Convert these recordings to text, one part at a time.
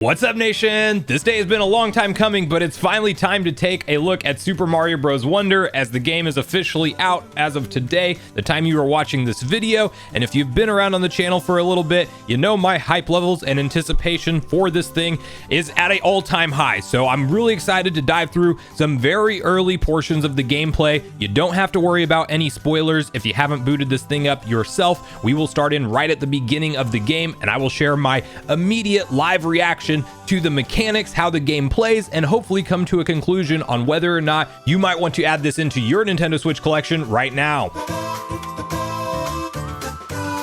What's up, nation? This day has been a long time coming, but it's finally time to take a look at Super Mario Bros. Wonder, as the game is officially out as of today, the time you are watching this video. And if you've been around on the channel for a little bit, you know my hype levels and anticipation for this thing is at an all-time high. So I'm really excited to dive through some very early portions of the gameplay. You don't have to worry about any spoilers if you haven't booted this thing up yourself. We will start in right at the beginning of the game, and I will share my immediate live reaction to the mechanics, how the game plays, and hopefully come to a conclusion on whether or not you might want to add this into your Nintendo Switch collection right now.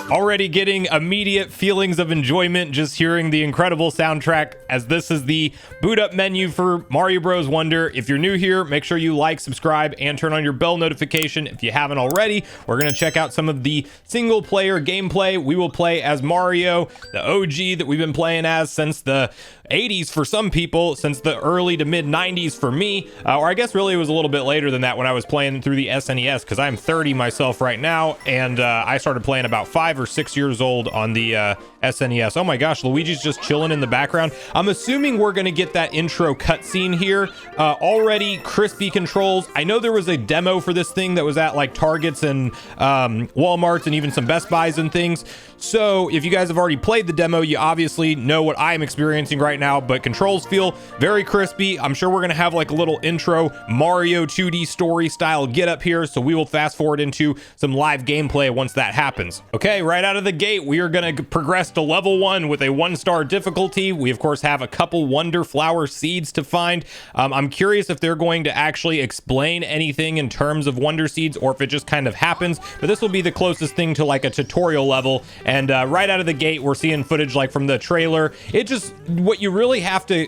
Already getting immediate feelings of enjoyment just hearing the incredible soundtrack, as this is the boot up menu for Mario Bros. Wonder. If you're new here, make sure you like, subscribe, and turn on your bell notification if you haven't already. We're going to check out some of the single player gameplay. We will play as Mario, the OG that we've been playing as since the 80s for some people, since the early to mid 90s for me, or I guess really it was a little bit later than that when I was playing through the SNES, because I'm 30 myself right now, and I started playing about 5 or 6 years old on the SNES. Oh my gosh, Luigi's just chilling in the background. I'm assuming we're gonna get that intro cutscene here. Already crispy controls. I know there was a demo for this thing that was at like Targets and Walmarts and even some Best Buys and things. So if you guys have already played the demo, you obviously know what I'm experiencing right now, but controls feel very crispy. I'm sure we're gonna have like a little intro Mario 2D story style get up here, so we will fast forward into some live gameplay once that happens. Okay, right out of the gate, we are gonna progress to level 1 with a 1-star difficulty. We of course have a couple Wonder Flower seeds to find. I'm curious if they're going to actually explain anything in terms of Wonder Seeds, or if it just kind of happens, but this will be the closest thing to like a tutorial level. And right out of the gate, we're seeing footage like from the trailer. It just, what you really have to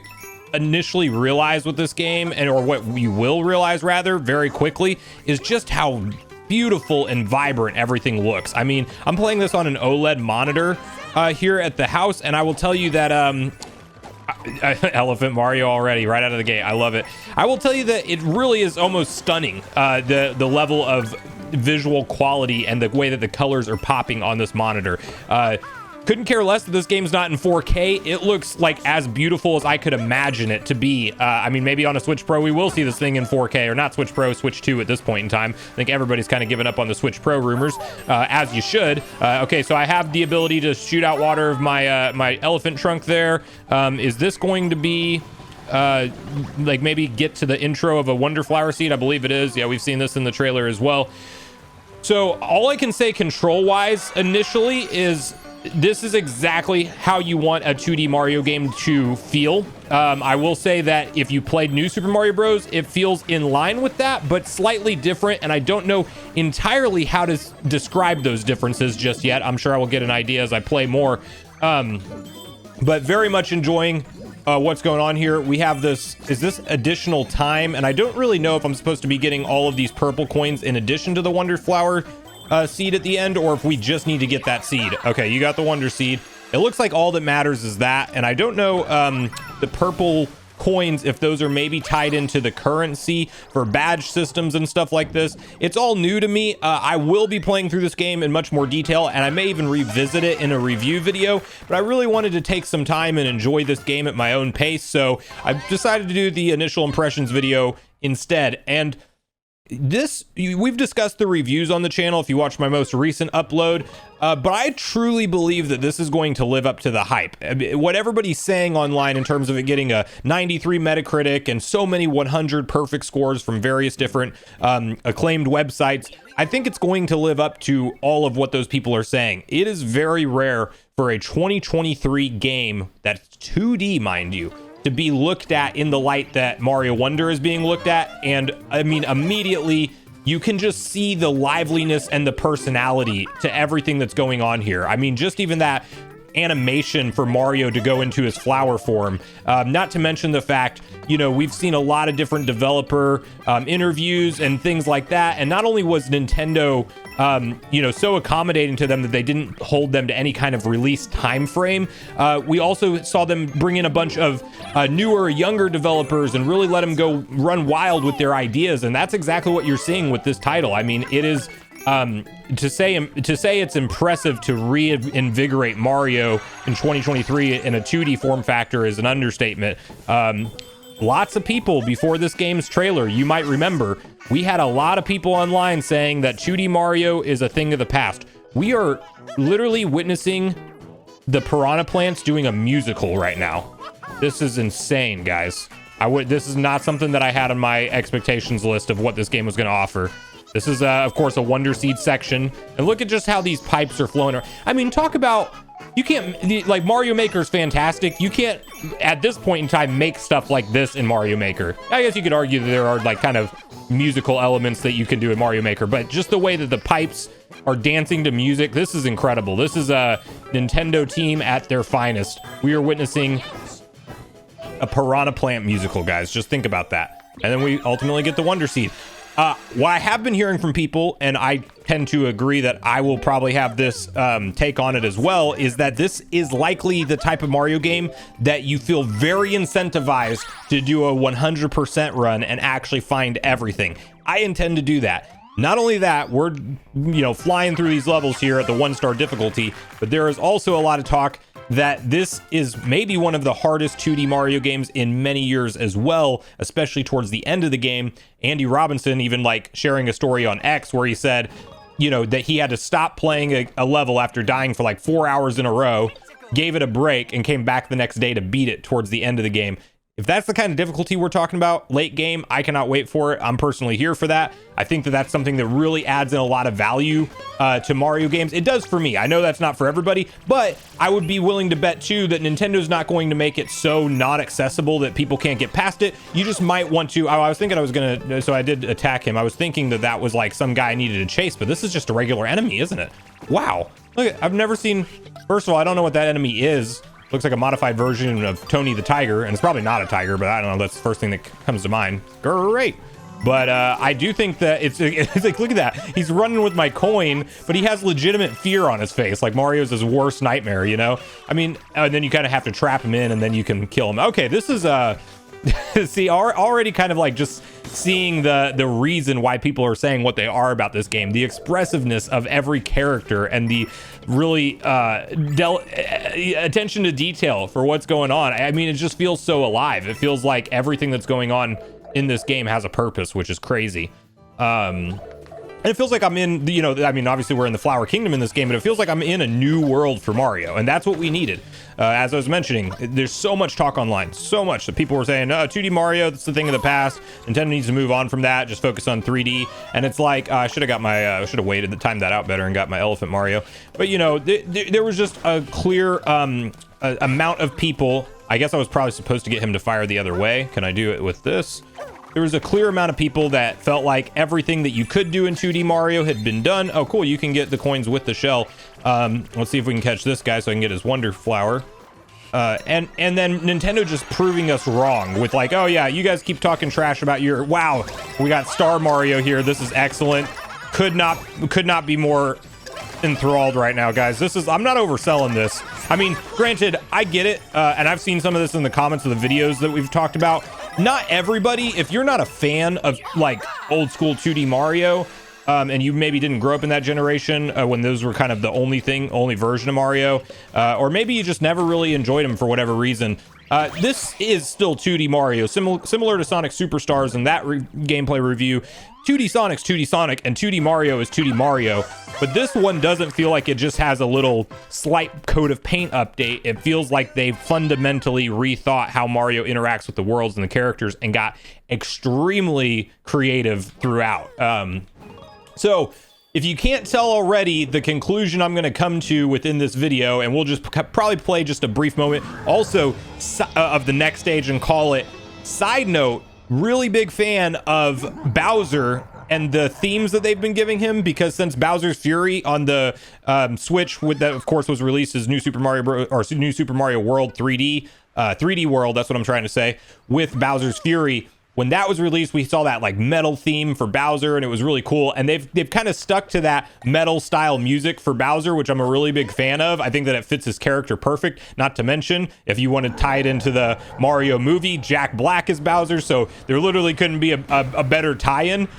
initially realize with this game, and or what you will realize rather very quickly, is just how beautiful and vibrant everything looks. I mean, I'm playing this on an OLED monitor here at the house, and I will tell you that Elephant Mario already right out of the gate. I love it. I will tell you that it really is almost stunning, the level of visual quality and the way that the colors are popping on this monitor. Couldn't care less that this game's not in 4K. It looks like as beautiful as I could imagine it to be. I mean, maybe on a Switch Pro we will see this thing in 4K, or not Switch Pro, Switch 2 at this point in time. I think everybody's kind of given up on the Switch Pro rumors, as you should. Okay, so I have the ability to shoot out water of my my elephant trunk there. Is this going to be like maybe get to the intro of a Wonder Flower seed? I believe it is. Yeah, we've seen this in the trailer as well. So all I can say control wise initially is this is exactly how you want a 2D Mario game to feel. I will say that if you played New Super Mario Bros, it feels in line with that, but slightly different, and I don't know entirely how to describe those differences just yet. I'm sure I will get an idea as I play more, but very much enjoying what's going on here. We have this, is this additional time? And I don't really know if I'm supposed to be getting all of these purple coins in addition to the Wonder Flower seed at the end, or if we just need to get that seed. Okay, you got the Wonder Seed. It looks like all that matters is that, and I don't know the purple coins, if those are maybe tied into the currency for badge systems and stuff like this. It's all new to me. I will be playing through this game in much more detail, and I may even revisit it in a review video, but I really wanted to take some time and enjoy this game at my own pace, so I decided to do the initial impressions video instead. And this, we've discussed the reviews on the channel if you watch my most recent upload, but I truly believe that this is going to live up to the hype. What everybody's saying online in terms of it getting a 93 Metacritic and so many 100 perfect scores from various different acclaimed websites, I think it's going to live up to all of what those people are saying. It is very rare for a 2023 game that's 2D, mind you, to be looked at in the light that Mario Wonder is being looked at. And I mean, immediately you can just see the liveliness and the personality to everything that's going on here. I mean, just even that animation for Mario to go into his flower form, not to mention the fact, you know, we've seen a lot of different developer interviews and things like that, and not only was Nintendo you know, so accommodating to them that they didn't hold them to any kind of release time frame, we also saw them bring in a bunch of newer, younger developers and really let them go run wild with their ideas, and that's exactly what you're seeing with this title. I mean, it is To say it's impressive to reinvigorate Mario in 2023 in a 2D form factor is an understatement. Lots of people before this game's trailer, you might remember, we had a lot of people online saying that 2D Mario is a thing of the past. We are literally witnessing the piranha plants doing a musical right now. This is insane, guys. This is not something that I had on my expectations list of what this game was going to offer. This is, of course, a Wonder Seed section. And look at just how these pipes are flowing around. I mean, talk about... You can't... Like, Mario Maker is fantastic. You can't, at this point in time, make stuff like this in Mario Maker. I guess you could argue that there are, like, kind of musical elements that you can do in Mario Maker. But just the way that the pipes are dancing to music, this is incredible. This is a Nintendo team at their finest. We are witnessing a piranha plant musical, guys. Just think about that. And then we ultimately get the Wonder Seed. What I have been hearing from people, and I tend to agree that I will probably have this take on it as well, is that this is likely the type of Mario game that you feel very incentivized to do a 100% run and actually find everything. I intend to do that. Not only that, we're, flying through these levels here at the 1-star difficulty, but there is also a lot of talk that this is maybe one of the hardest 2D Mario games in many years as well, especially towards the end of the game. Andy Robinson even sharing a story on X where he said, that he had to stop playing a level after dying for 4 hours in a row, gave it a break, and came back the next day to beat it towards the end of the game. If that's the kind of difficulty we're talking about late game, I cannot wait for it. I'm personally here for that. I think that that's something that really adds in a lot of value to Mario games. It does for me. I know that's not for everybody, but I would be willing to bet too that Nintendo's not going to make it so not accessible that people can't get past it. You just might want to. I was thinking I was gonna, so I did attack him. I was thinking that that was some guy I needed to chase, but this is just a regular enemy, isn't it? Wow. Look, I've never seen. First of all, I don't know what that enemy is. Looks like a modified version of Tony the Tiger, and it's probably not a tiger, but I don't know. That's the first thing that comes to mind. Great. But I do think that it's look at that. He's running with my coin, but he has legitimate fear on his face. Like Mario's his worst nightmare, I mean, and then you kind of have to trap him in, and then you can kill him. Okay, this is see, already kind of just seeing the reason why people are saying what they are about this game, the expressiveness of every character and the really attention to detail for what's going on. I mean, it just feels so alive. It feels like everything that's going on in this game has a purpose, which is crazy. And it feels like I'm in, I mean, obviously we're in the Flower Kingdom in this game, but it feels like I'm in a new world for Mario. And that's what we needed. As I was mentioning, there's so much talk online, so much that people were saying, 2D Mario, that's the thing of the past. Nintendo needs to move on from that, just focus on 3D. And it's like, I should have waited to time that out better and got my Elephant Mario. But, there was just a clear amount of people. I guess I was probably supposed to get him to fire the other way. Can I do it with this? There was a clear amount of people that felt like everything that you could do in 2D Mario had been done. Oh, cool. You can get the coins with the shell. Let's see if we can catch this guy so I can get his Wonder Flower. And then Nintendo just proving us wrong with oh, yeah, you guys keep talking trash about your... Wow, we got Star Mario here. This is excellent. Could not be more enthralled right now, guys. I'm not overselling this. I mean, granted, I get it. And I've seen some of this in the comments of the videos that we've talked about. Not everybody, if you're not a fan of old school 2D Mario, and you maybe didn't grow up in that generation when those were kind of the only version of Mario, or maybe you just never really enjoyed them for whatever reason. This is still 2D Mario, similar to Sonic Superstars in that gameplay review. 2D Sonic's 2D Sonic, and 2D Mario is 2D Mario. But this one doesn't feel like it just has a little slight coat of paint update. It feels like they fundamentally rethought how Mario interacts with the worlds and the characters and got extremely creative throughout. So if you can't tell already, the conclusion I'm going to come to within this video, and we'll just probably play just a brief moment also of the next stage and call it. Side note, really big fan of Bowser and the themes that they've been giving him, because since Bowser's Fury on the Switch, that of course was released as New Super Mario World 3D World, that's what I'm trying to say, with Bowser's Fury. When that was released, we saw that metal theme for Bowser, and it was really cool. And they've kind of stuck to that metal style music for Bowser, which I'm a really big fan of. I think that it fits his character perfect. Not to mention, if you want to tie it into the Mario movie, Jack Black is Bowser, so there literally couldn't be a better tie-in.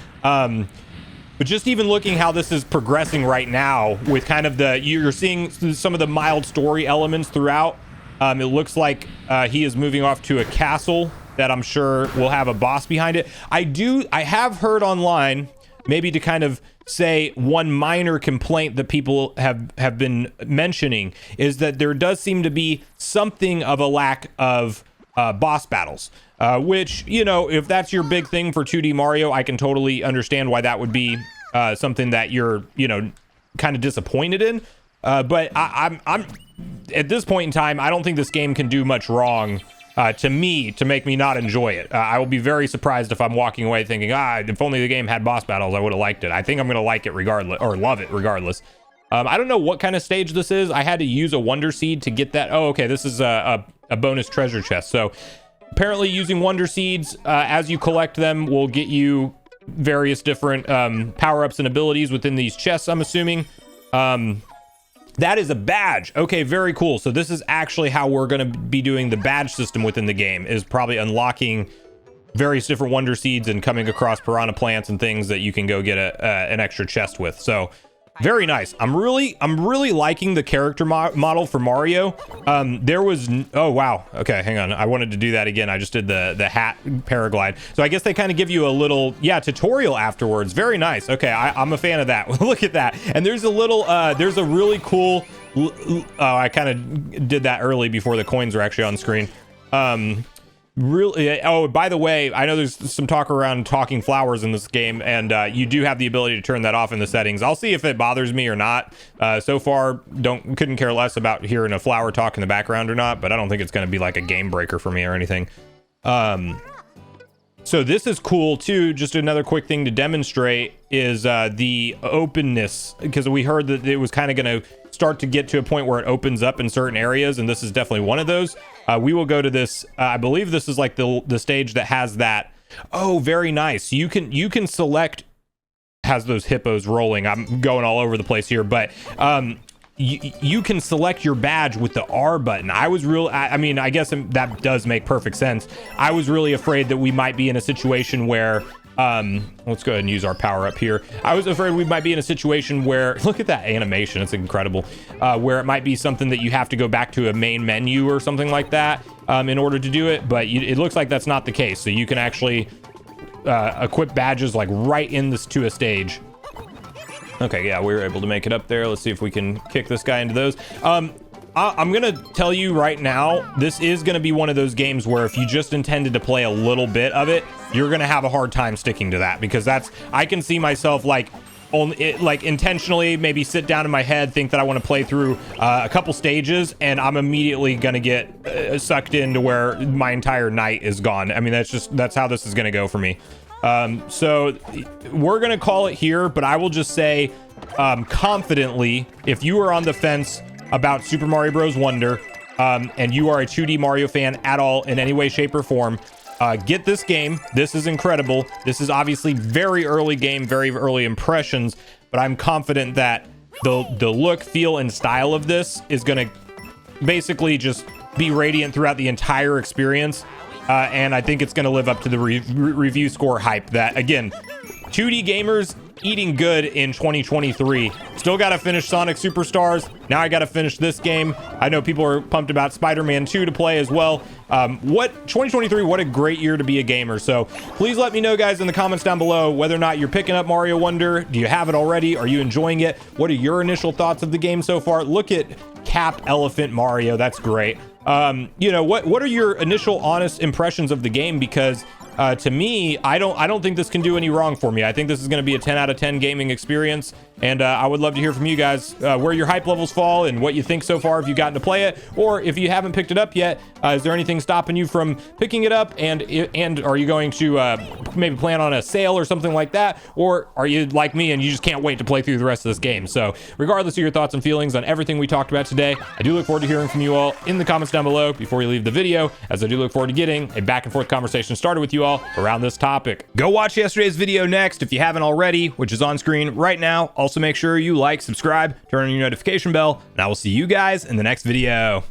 But just even looking how this is progressing right now with kind of you're seeing some of the mild story elements throughout. It looks like he is moving off to a castle that I'm sure will have a boss behind it. I have heard online, maybe to kind of say one minor complaint that people have been mentioning, is that there does seem to be something of a lack of boss battles, which, you know, if that's your big thing for 2D Mario, I can totally understand why that would be something that you're, you know, kind of disappointed in. But I'm at this point in time, I don't think this game can do much wrong to me to make me not enjoy it. I will be very surprised if I'm walking away thinking, if only the game had boss battles, I would have liked it. I think I'm going to like it regardless, or love it regardless. I don't know what kind of stage this is. I had to use a Wonder Seed to get that. Oh, okay. This is a bonus treasure chest. So apparently using Wonder Seeds as you collect them will get you various different power-ups and abilities within these chests, I'm assuming. That is a badge. Okay, very cool. So this is actually how we're going to be doing the badge system within the game, is probably unlocking various different Wonder Seeds and coming across piranha plants and things that you can go get an extra chest with. So very nice. I'm really liking the character model for Mario. There was oh wow, okay, hang on, I wanted to do that again. I just did the hat paraglide. So I guess they kind of give you a little tutorial afterwards. Very nice. Okay, I'm a fan of that. Look at that. And there's a little there's a really cool I kind of did that early before the coins are actually on screen. Really, oh, by the way, I know there's some talk around talking flowers in this game, and you do have the ability to turn that off in the settings. I'll see if it bothers me or not. So far, couldn't care less about hearing a flower talk in the background or not, but I don't think it's going to be like a game breaker for me or anything. So this is cool too. Just another quick thing to demonstrate is the openness, because we heard that it was kind of going to start to get to a point where it opens up in certain areas, and this is definitely one of those. We will go to this. I believe this is like the stage that has that. Oh, very nice. You can select, has those hippos rolling. I'm going all over the place here, but you can select your badge with the R button. I mean, I guess that does make perfect sense. I was really afraid that we might be in a situation where let's go ahead and use our power up here. I was afraid we might be in a situation where, look at that animation, it's incredible, where it might be something that you have to go back to a main menu or something like that in order to do it, but it looks like that's not the case. So you can actually equip badges like right in this to a stage. Okay, yeah, we were able to make it up there. Let's see if we can kick this guy into those. I'm gonna tell you right now, this is gonna be one of those games where if you just intended to play a little bit of it, you're gonna have a hard time sticking to that, because I can see myself like intentionally maybe sit down in my head, think that I want to play through a couple stages, and I'm immediately gonna get sucked into where my entire night is gone. I mean, that's how this is gonna go for me. So we're gonna call it here, but I will just say confidently, if you are on the fence about Super Mario Bros. Wonder, and you are a 2D Mario fan at all in any way, shape, or form, get this game. This is incredible. This is obviously very early game, very early impressions, but I'm confident that the look, feel, and style of this is going to basically just be radiant throughout the entire experience, and I think it's going to live up to the review score hype that, again, 2D gamers eating good in 2023. Still got to finish Sonic Superstars. Now I got to finish this game. I know people are pumped about Spider-Man 2 to play as well. 2023, what a great year to be a gamer. So please let me know, guys, in the comments down below whether or not you're picking up Mario Wonder. Do you have it already? Are you enjoying it? What are your initial thoughts of the game so far? Look at Cap Elephant Mario. That's great. You know, what are your initial honest impressions of the game? Because to me, I don't think this can do any wrong for me. I think this is going to be a 10 out of 10 gaming experience, and I would love to hear from you guys where your hype levels fall and what you think so far if you've gotten to play it, or if you haven't picked it up yet, is there anything stopping you from picking it up, and are you going to maybe plan on a sale or something like that, or are you like me and you just can't wait to play through the rest of this game? So regardless of your thoughts and feelings on everything we talked about today, I do look forward to hearing from you all in the comments down below before you leave the video, as I do look forward to getting a back and forth conversation started with you all around this topic. Go watch yesterday's video next if you haven't already, which is on screen right now. Also make sure you like, subscribe, turn on your notification bell, and I will see you guys in the next video.